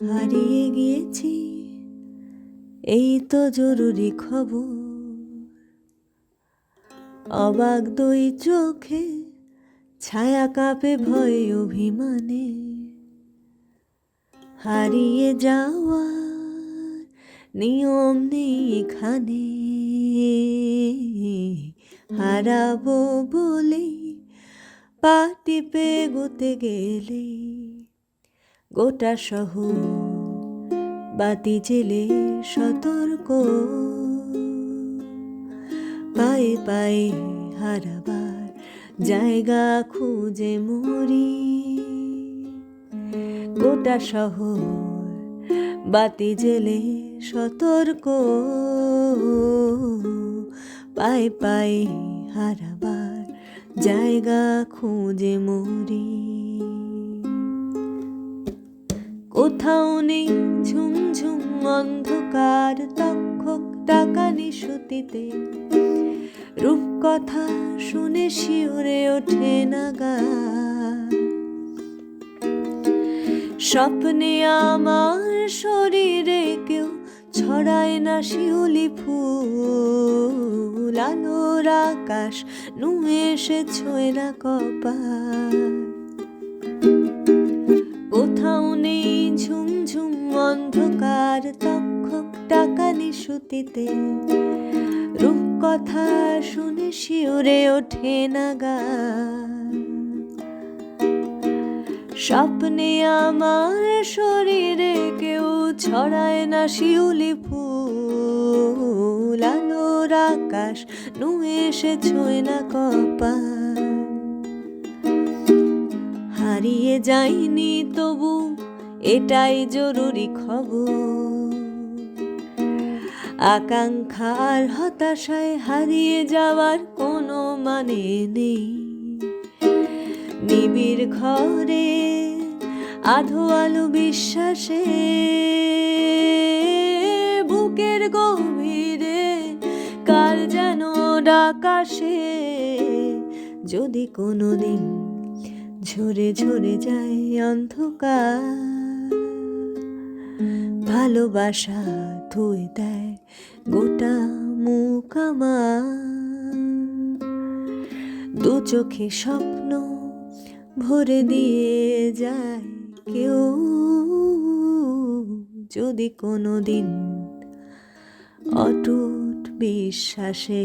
হারিয়ে গিয়েছি, এই তো জরুরি খবর। অবাক দুই চোখে ছায়া কাঁপে ভয়ে অভিমানে। হারিয়ে যাওয়ার নিয়ম নেই এখানে, হারাবো বলেই পা টিপে এগোতে গেলে গোটা শহর বাতি জেলে সতর্ক। পায়ে পায়ে হারাবার জায়গা খুঁজে মরি, গোটা শহর বাতি জেলে সতর্ক। পায়ে পায়ে হারাবার জায়গা খুঁজে মরি। কোথাও নেই ঝুমঝুম অন্ধকার তক্ষক ডাকা নিশুতিতে, রূপকথা শুনে শিউরে ওঠে নাগা। স্বপ্নে আমার শরীরে কেউ ছড়ায় না শিউলি ফুল, আলোর আকাশ নুয়ে এসে ছোঁয় না কপাল। কোথাও নেই ঝুমঝুম অন্ধকার তক্ষক ডাকা নিশুতিতে, রূপকথা শুনে শিউরে ওঠে নাগা। স্বপ্নে আমার শরীরে কেউ ছড়ায় না শিউলি ফুল, আলোর আকাশ নুয়ে এসে ছোঁয় না কপাল। হারিয়ে যাইনি তবু এটাই জরুরি খবর। আকাঙ্ক্ষার হতাশায় হারিয়ে যাওয়ার কোনো মানে নেই। নিবিড় ঘরে আধো আলো বিশ্বাসে, বুকের গভীরে কার যেন ডাকাশে। যদি কোনোদিন ঝরে ঝরে যায় অন্ধকার, ভালোবাসা ধুয়ে দেয় গোটা মুখ আমার। দু চোখে স্বপ্ন ভরে দিয়ে যায় কেউ, যদি কোনোদিন অটুট বিশ্বাসে।